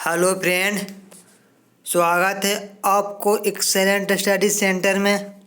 Hello friend, स्वागत है आपको एक्सेलेंट स्टडी सेंटर में।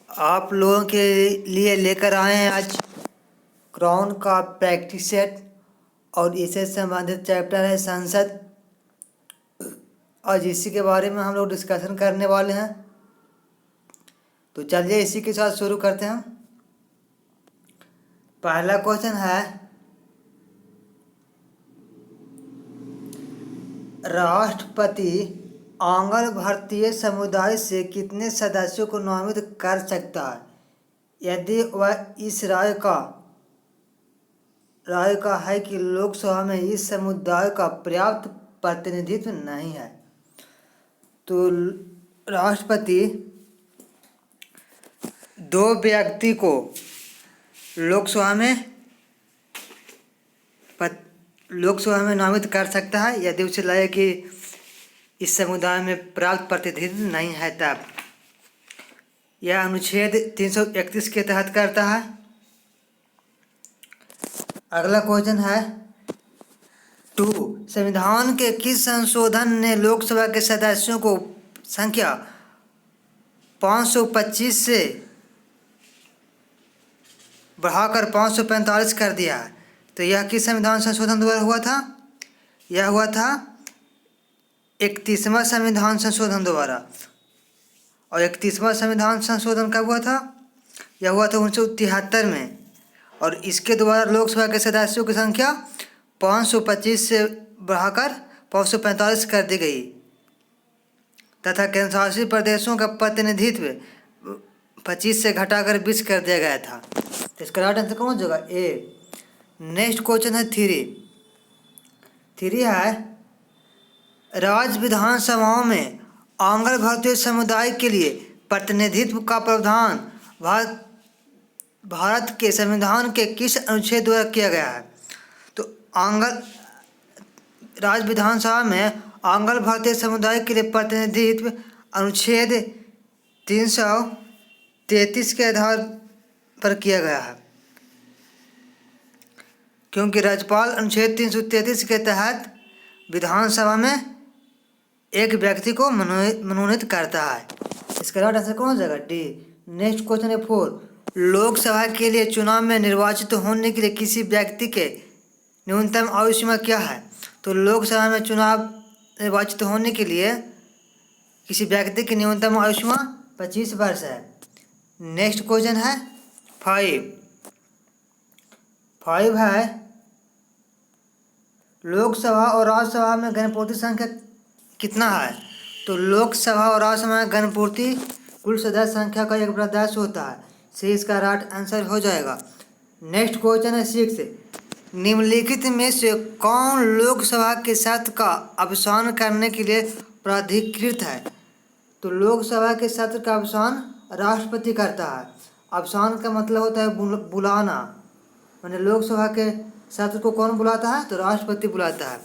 आप लोगों के लिए लेकर आए हैं आज क्राउन का प्रैक्टिस सेट और इससे संबंधित चैप्टर है संसद। आज इसी के बारे में हम लोग डिस्कशन करने वाले हैं। तो चलिए इसी के साथ शुरू करते हैं। पहला क्वेश्चन है, राष्ट्रपति आंग्ल भारतीय समुदाय से कितने सदस्यों को नामित कर सकता है यदि वह इस राय का है कि लोकसभा में इस समुदाय का पर्याप्त प्रतिनिधित्व नहीं है। तो राष्ट्रपति दो व्यक्ति को लोकसभा में नामित कर सकता है यदि उसे लगे कि इस समुदाय में पर्याप्त प्रतिनिधित्व नहीं है तब। यह अनुच्छेद 331 के तहत करता है। अगला क्वेश्चन है 2, संविधान के किस संशोधन ने लोकसभा के सदस्यों को संख्या 525 से बढ़ाकर 545 कर दिया है? तो यह किस संविधान संशोधन द्वारा हुआ था? यह हुआ था 31वां संविधान संशोधन द्वारा। और 31वां संविधान संशोधन कब हुआ था? यह हुआ था 1973 में। और इसके द्वारा लोकसभा के सदस्यों की संख्या 525 से बढ़ाकर 545 कर दी गई तथा केंद्रशासित प्रदेशों का प्रतिनिधित्व 25 से घटाकर 20 कर दिया गया था। तो इसका राइट आंसर कौन हो जाएगा? ए। नेक्स्ट क्वेश्चन है 3 है, राज्य विधानसभाओं में आंग्ल भारतीय समुदाय के लिए प्रतिनिधित्व का प्रावधान भारत के संविधान के किस अनुच्छेद द्वारा किया गया है? तो राज्य विधानसभा में आंग्ल भारतीय समुदाय के लिए प्रतिनिधित्व अनुच्छेद 333 के आधार पर किया गया है, क्योंकि राज्यपाल अनुच्छेद 333 के तहत विधानसभा में एक व्यक्ति को मनोनीत करता है। इसका राइट आंसर कौन हो जाएगा? डी। नेक्स्ट क्वेश्चन है 4, लोकसभा के लिए चुनाव में निर्वाचित होने के लिए किसी व्यक्ति के न्यूनतम आयु सीमा क्या है? तो लोकसभा में चुनाव निर्वाचित होने के लिए किसी व्यक्ति की न्यूनतम आयु सीमा 25 वर्ष है। नेक्स्ट क्वेश्चन है 5 है, लोकसभा और राज्यसभा में गणपूर्ति संख्या कितना है? तो लोकसभा और राज्यसभा में गणपूर्ति कुल सदस्य संख्या का 1/10 होता है। से इसका राइट आंसर हो जाएगा। नेक्स्ट क्वेश्चन है 6, निम्नलिखित में से कौन लोकसभा के सत्र का अवसान करने के लिए प्राधिकृत है? तो लोकसभा के सत्र का अवसान राष्ट्रपति करता है। अवसान का मतलब होता है बुलाना, माने लोकसभा के सत्र को कौन बुलाता है? तो राष्ट्रपति बुलाता है।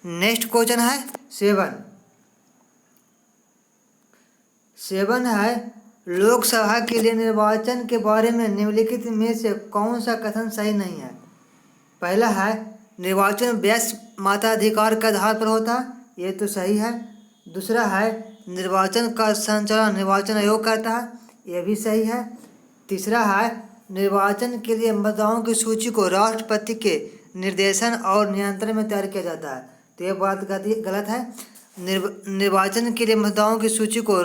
नेक्स्ट क्वेश्चन है 7 है, लोकसभा के लिए निर्वाचन के बारे में निम्नलिखित में से कौन सा कथन सही नहीं है? पहला है, निर्वाचन व्यक्ति मताधिकार के आधार पर होता है, ये तो सही है। दूसरा है, निर्वाचन का संचालन निर्वाचन आयोग करता है, यह भी सही है। तीसरा है, निर्वाचन के लिए मतदाताओं की सूची को राष्ट्रपति के निर्देशन और नियंत्रण में तैयार किया जाता है, तो यह बात गलत है। निर्वाचन के लिए मतदाताओं की सूची को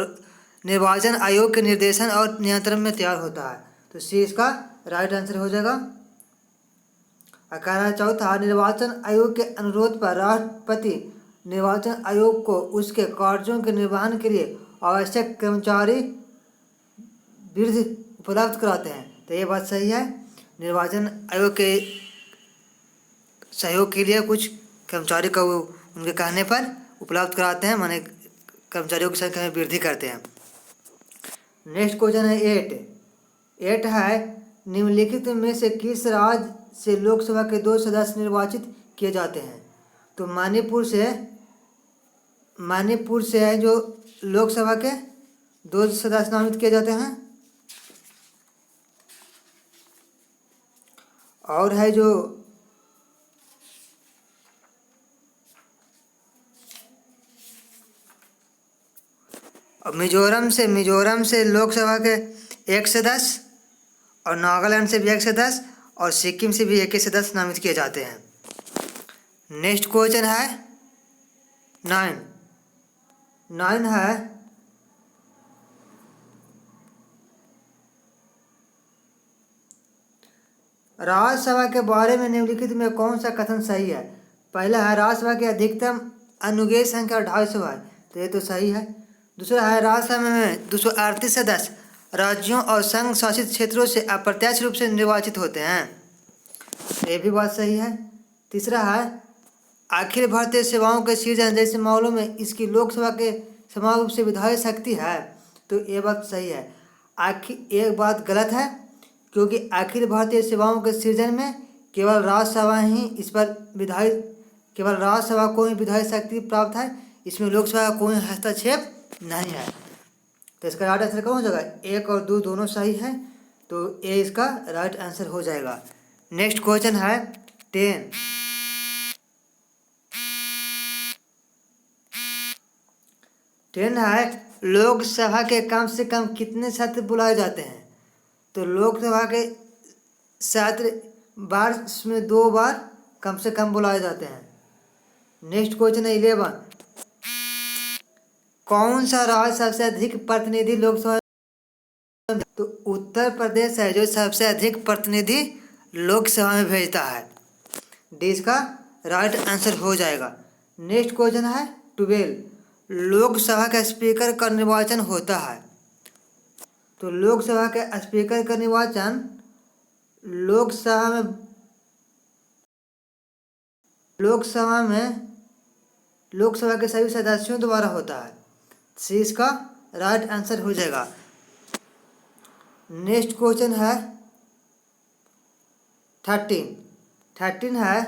निर्वाचन आयोग के निर्देशन और नियंत्रण में तैयार होता है, तो सी इसका राइट आंसर हो जाएगा। अगला चौथा, निर्वाचन आयोग के अनुरोध पर राष्ट्रपति निर्वाचन आयोग को उसके कार्यों के निर्वहन के लिए आवश्यक कर्मचारी वृद्धि उपलब्ध कराते हैं, तो ये बात सही है। निर्वाचन आयोग के सहयोग के लिए कुछ कर्मचारी को उनके कहने पर उपलब्ध कराते हैं, माने कर्मचारियों की संख्या में वृद्धि करते हैं। नेक्स्ट क्वेश्चन है 8 है, निम्नलिखित में से किस राज्य से लोकसभा के 2 सदस्य निर्वाचित किए जाते हैं? तो मणिपुर से है जो लोकसभा के 2 सदस्य नामित किए जाते हैं। और है जो और मिजोरम से लोकसभा के 1 से 10, और नागालैंड से भी 1 से 10, और सिक्किम से भी 1 से 10 नामित किए जाते हैं। नेक्स्ट क्वेश्चन है 9 है राज्यसभा के बारे में निम्नलिखित में कौन सा कथन सही है। पहला है राज्यसभा की अधिकतम अनुग्रह संख्या 250 है, तो ये तो सही है। दूसरा है राज्यसभा में 238 सदस्य राज्यों और संघ शासित क्षेत्रों से अप्रत्यक्ष रूप से निर्वाचित होते हैं, ये भी बात सही है। तीसरा है अखिल भारतीय सेवाओं के सृजन जैसे मामलों में इसकी लोकसभा के समान रूप से विधायी शक्ति है, तो ये बात सही है। एक बात गलत है, क्योंकि अखिल भारतीय सेवाओं के सृजन में केवल राज्यसभा को ही विधायी शक्ति प्राप्त है, इसमें लोकसभा का कोई हस्तक्षेप नहीं है। तो इसका राइट आंसर कौन हो जाएगा? 1 और 2 दोनों सही है, तो ए इसका राइट आंसर हो जाएगा। नेक्स्ट क्वेश्चन है 10 है लोकसभा के कम से कम कितने सत्र बुलाए जाते हैं। तो लोकसभा के सत्र वर्ष में 2 बार कम से कम बुलाए जाते हैं। नेक्स्ट क्वेश्चन है 11, कौन सा राज्य सबसे अधिक प्रतिनिधि लोकसभा? तो उत्तर प्रदेश है जो सबसे अधिक प्रतिनिधि लोकसभा में भेजता है, डी इसका राइट आंसर हो जाएगा। नेक्स्ट क्वेश्चन है 12, लोकसभा के स्पीकर का निर्वाचन होता है। तो लोकसभा के स्पीकर का निर्वाचन लोकसभा के सभी सदस्यों द्वारा होता है, सी इसका राइट आंसर हो जाएगा। नेक्स्ट क्वेश्चन है 13 है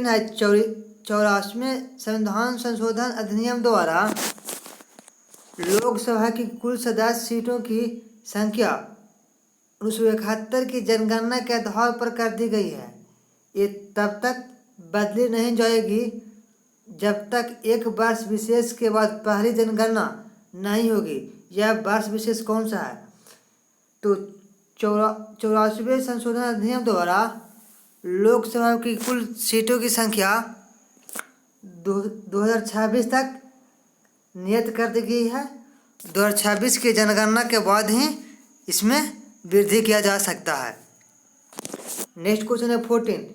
है 84वें संविधान संशोधन अधिनियम द्वारा लोकसभा की कुल सदस्य सीटों की संख्या 1971 की जनगणना के आधार पर कर दी गई है। ये तब तक बदली नहीं जाएगी जब तक एक वर्ष विशेष के बाद पहली जनगणना नहीं होगी। यह वर्ष विशेष कौन सा है? तो 84वें संशोधन अधिनियम द्वारा लोकसभा की कुल सीटों की संख्या 2026 तक नियत कर दी गई है। 2026 की जनगणना के बाद ही इसमें वृद्धि किया जा सकता है। नेक्स्ट क्वेश्चन है 14,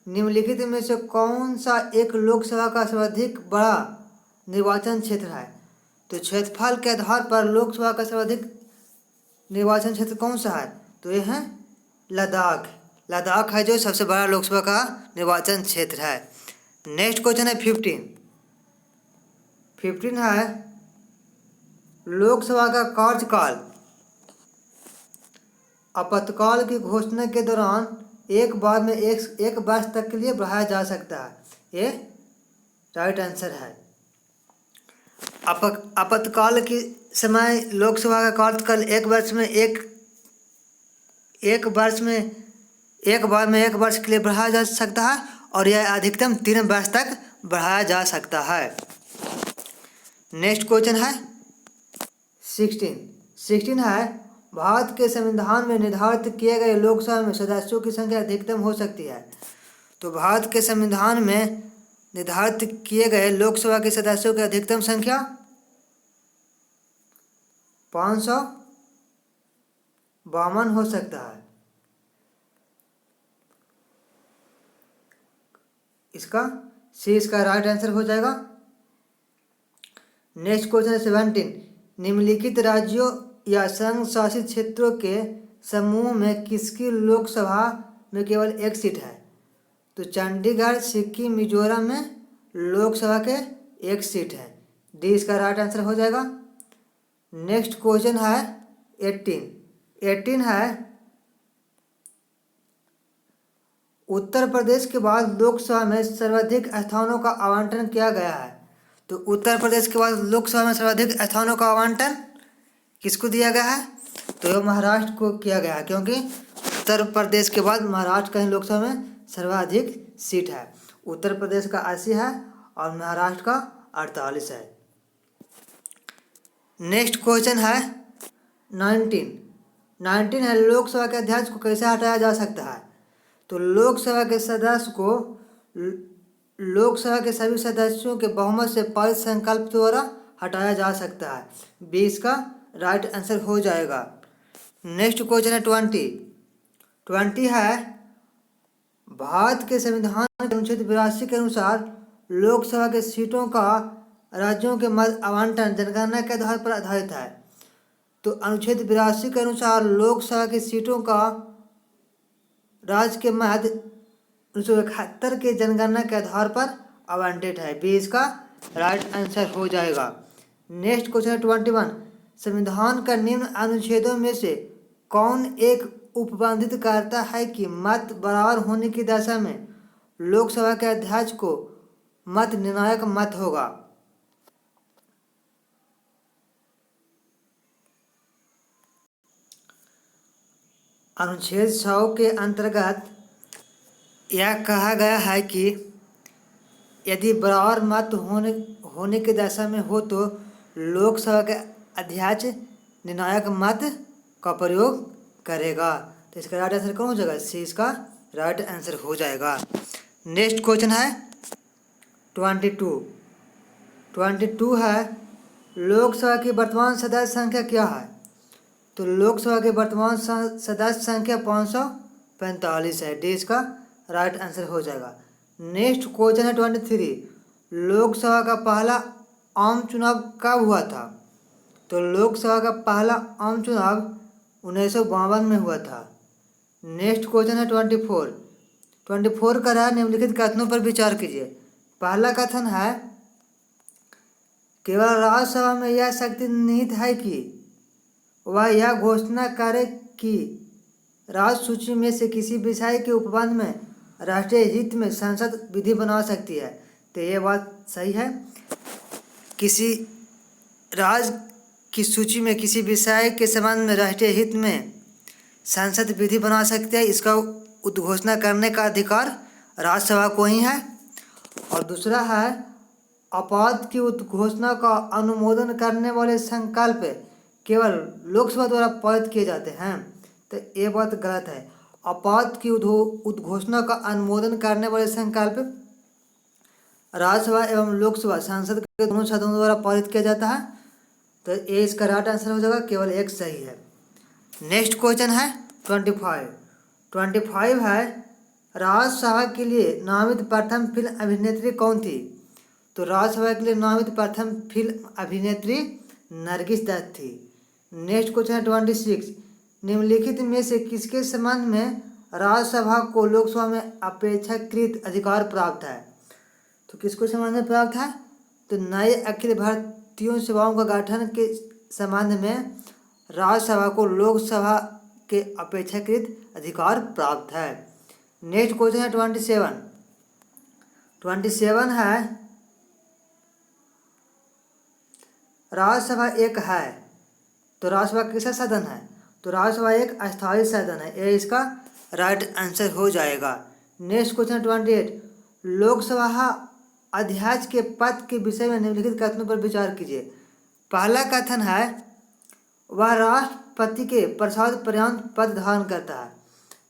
निम्नलिखित में से कौन सा एक लोकसभा का सर्वाधिक बड़ा निर्वाचन क्षेत्र है? तो क्षेत्रफल के आधार पर लोकसभा का सर्वाधिक निर्वाचन क्षेत्र कौन सा है? तो ये है लद्दाख है जो सबसे बड़ा लोकसभा का निर्वाचन क्षेत्र है। नेक्स्ट क्वेश्चन है 15 है लोकसभा का कार्यकाल आपातकाल की घोषणा के दौरान एक बार में एक वर्ष तक के लिए बढ़ाया जा सकता है, ये राइट आंसर है। आपातकाल के समय लोकसभा का कार्यकाल एक बार में एक वर्ष के लिए बढ़ाया जा सकता है, और यह अधिकतम 3 वर्ष तक बढ़ाया जा सकता है। नेक्स्ट क्वेश्चन है 16 है भारत के संविधान में निर्धारित किए गए लोकसभा में सदस्यों की संख्या अधिकतम हो सकती है। तो भारत के संविधान में निर्धारित किए गए लोकसभा के सदस्यों की अधिकतम संख्या 552 हो सकता है। इसका राइट आंसर हो जाएगा। नेक्स्ट क्वेश्चन है 17, निम्नलिखित राज्यों या संघ शासित क्षेत्रों के समूह में किसकी लोकसभा में केवल एक सीट है? तो चंडीगढ़, सिक्किम, मिजोरम में लोकसभा के एक सीट है, डी इसका राइट आंसर हो जाएगा। नेक्स्ट क्वेश्चन है 18 है उत्तर प्रदेश के बाद लोकसभा में सर्वाधिक स्थानों का आवंटन किया गया है। तो उत्तर प्रदेश के बाद लोकसभा में सर्वाधिक स्थानों का आवंटन किसको दिया गया है? तो यह महाराष्ट्र को किया गया है, क्योंकि उत्तर प्रदेश के बाद महाराष्ट्र का ही लोकसभा में सर्वाधिक सीट है। उत्तर प्रदेश का 80 है और महाराष्ट्र का 48 है। नेक्स्ट क्वेश्चन है 19 है, लोकसभा के अध्यक्ष को कैसे हटाया जा सकता है। तो लोकसभा के सदस्य को लोकसभा के सभी सदस्यों के बहुमत से पारित संकल्प द्वारा हटाया जा सकता है। 20 का राइट आंसर हो जाएगा। नेक्स्ट क्वेश्चन है 20 है, भारत के संविधान के अनुच्छेद 82 के अनुसार लोकसभा के सीटों का राज्यों के मध्य आवंटन जनगणना के आधार पर आधारित है। तो अनुच्छेद 82 के अनुसार लोकसभा की सीटों का राज्य के मध्य 1971 के जनगणना के आधार पर आवंटित है। 20 का राइट आंसर हो जाएगा। नेक्स्ट क्वेश्चन है 21, संविधान का निम्न अनुच्छेदों में से कौन एक उपबंधित करता है कि मत बराबर होने की दशा में लोकसभा के अध्यक्ष को मत निर्णायक मत होगा। अनुच्छेद 100 के अंतर्गत यह कहा गया है कि यदि बराबर मत होने की दशा में हो तो लोकसभा के अध्यक्ष निर्णायक मत का प्रयोग करेगा। तो इसका राइट आंसर कौन हो जाएगा? सी इसका राइट आंसर हो जाएगा। नेक्स्ट क्वेश्चन है 22 है, लोकसभा की वर्तमान सदस्य संख्या क्या है। तो लोकसभा की वर्तमान सदस्य संख्या 545 है। डी इसका राइट आंसर हो जाएगा। नेक्स्ट क्वेश्चन है 23, लोकसभा का पहला आम चुनाव कब हुआ था। तो लोकसभा का पहला आम चुनाव 1952 में हुआ था। नेक्स्ट क्वेश्चन है 24 का है, निम्नलिखित कथनों पर विचार कीजिए। पहला कथन है, केवल राज्यसभा में यह शक्ति निहित है कि वह यह घोषणा करे कि राज्य सूची में से किसी विषय के उपबंध में राष्ट्रीय हित में संसद विधि बना सकती है। तो ये बात सही है। किसी राज्य की सूची में किसी विषय के संबंध में राष्ट्रीय हित में संसद विधि बना सकती है, इसका उद्घोषणा करने का अधिकार राज्यसभा को ही है। और दूसरा है, अपवाद की उद्घोषणा का अनुमोदन करने वाले संकल्प केवल लोकसभा द्वारा पारित किए जाते हैं। तो ये बात गलत है। अपवाद की उद्घोषणा का अनुमोदन करने वाले संकल्प राज्यसभा एवं लोकसभा संसद के दोनों सदनों द्वारा पारित किया जाता है। तो ये इसका राइट आंसर हो जाएगा, केवल एक सही है। नेक्स्ट क्वेश्चन है 25 है, राज्यसभा के लिए नामित प्रथम फिल्म अभिनेत्री कौन थी। तो राज्यसभा के लिए नामित प्रथम फिल्म अभिनेत्री नरगिस दत्त थी। नेक्स्ट क्वेश्चन है 26, निम्नलिखित में से किसके संबंध में राज्यसभा को लोकसभा में अपेक्षाकृत अधिकार प्राप्त है। तो किसको संबंध में प्राप्त है। तो नए अखिल भारतीय सभाओं का गठन के संबंध में राज्यसभा को लोकसभा के अपेक्षाकृत अधिकार प्राप्त है। नेक्स्ट क्वेश्चन है 27 है, राज्यसभा एक है। तो राज्यसभा किसका सदन है। तो राज्यसभा एक अस्थायी सदन है। ये इसका राइट आंसर हो जाएगा। नेक्स्ट क्वेश्चन 28, लोकसभा अध्यक्ष के पद के विषय में निम्नलिखित कथनों पर विचार कीजिए। पहला कथन है, वह राष्ट्रपति के प्रसाद पर्यंत पद धारण करता है।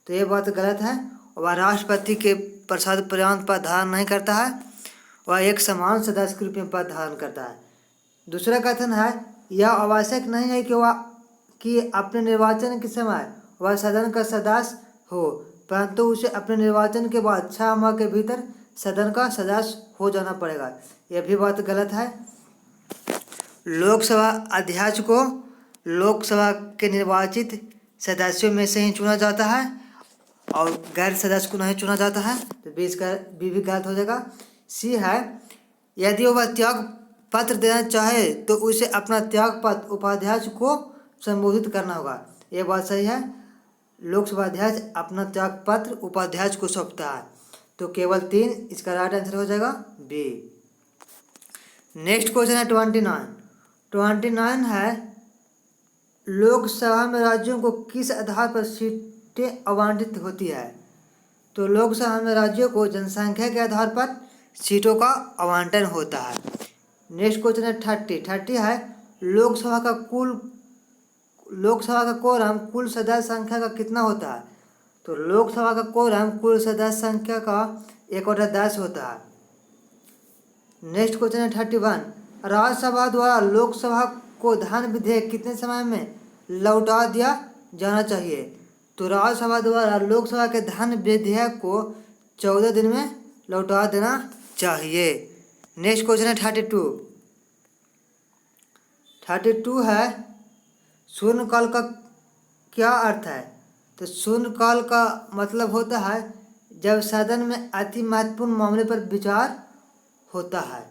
तो ये बात गलत है। वह राष्ट्रपति के प्रसाद पर्यंत पद धारण नहीं करता है, वह एक समान सदस्य के रूप में पद धारण करता है। दूसरा कथन है, यह आवश्यक नहीं है कि अपने निर्वाचन के समय वह सदन का सदस्य हो, परंतु उसे अपने निर्वाचन के बाद 6 माह के भीतर सदन का सदस्य हो जाना पड़ेगा। यह भी बात गलत है। लोकसभा अध्यक्ष को लोकसभा के निर्वाचित सदस्यों में से ही चुना जाता है और गैर सदस्य को नहीं चुना जाता है। तो बी भी गलत हो जाएगा। सी है, यदि वह त्याग पत्र देना चाहे तो उसे अपना त्याग पत्र उपाध्यक्ष को संबोधित करना होगा। ये बात सही है। लोकसभा अध्यक्ष अपना त्याग पत्र उपाध्यक्ष को सौंपता है। तो केवल 3 इसका राइट आंसर हो जाएगा बी। नेक्स्ट क्वेश्चन है 29 है, लोकसभा में राज्यों को किस आधार पर सीटें आवंटित होती है। तो लोकसभा में राज्यों को जनसंख्या के आधार पर सीटों का आवंटन होता है। नेक्स्ट क्वेश्चन है 30 है लोकसभा का कोरम कुल सदस्य संख्या का कितना होता है? तो लोकसभा का कोरम कुल सदस्य संख्या का 1/10 होता है। नेक्स्ट क्वेश्चन है 31 राज्यसभा द्वारा लोकसभा को धन विधेयक कितने समय में लौटा दिया जाना चाहिए? तो राज्यसभा द्वारा लोकसभा के धन विधेयक को 14 दिन में लौटा देना चाहिए। नेक्स्ट क्वेश्चन है 32 है शून्यकाल का क्या अर्थ है? तो शून्यकाल का मतलब होता है जब सदन में अति महत्वपूर्ण मामले पर विचार होता है।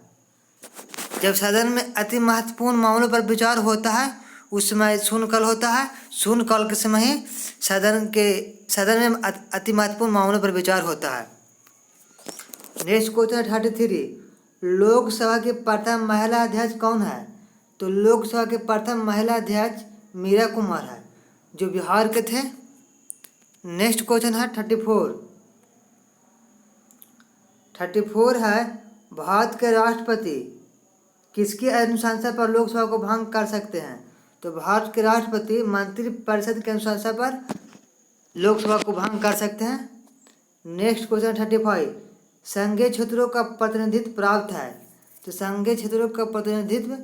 जब सदन में अति महत्वपूर्ण मामलों पर विचार होता है उस समय शून्यकाल होता है। शून्यकाल के समय ही सदन में अति महत्वपूर्ण मामलों पर विचार होता है। नेक्स्ट क्वेश्चन है 33 लोकसभा की प्रथम महिला अध्यक्ष कौन है? तो लोकसभा के प्रथम महिला अध्यक्ष मीरा कुमार है जो बिहार के थे। नेक्स्ट क्वेश्चन है 34 है भारत के राष्ट्रपति किसकी अनुशंसा पर लोकसभा को भंग कर सकते हैं? तो भारत के राष्ट्रपति मंत्रिपरिषद के अनुशंसा पर लोकसभा को भंग कर सकते हैं। नेक्स्ट क्वेश्चन 35 संघीय क्षेत्रों का प्रतिनिधित्व प्राप्त है। तो संघीय क्षेत्रों का प्रतिनिधित्व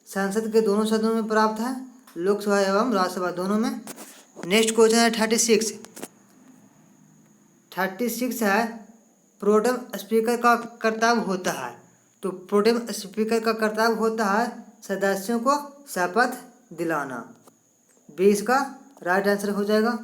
संसद के दोनों सदनों में प्राप्त है, लोकसभा एवं राज्यसभा दोनों में। नेक्स्ट क्वेश्चन है 36 है प्रोटेम स्पीकर का कर्तव्य होता है। तो प्रोटेम स्पीकर का कर्तव्य होता है सदस्यों को शपथ दिलाना। 20 का राइट आंसर हो जाएगा।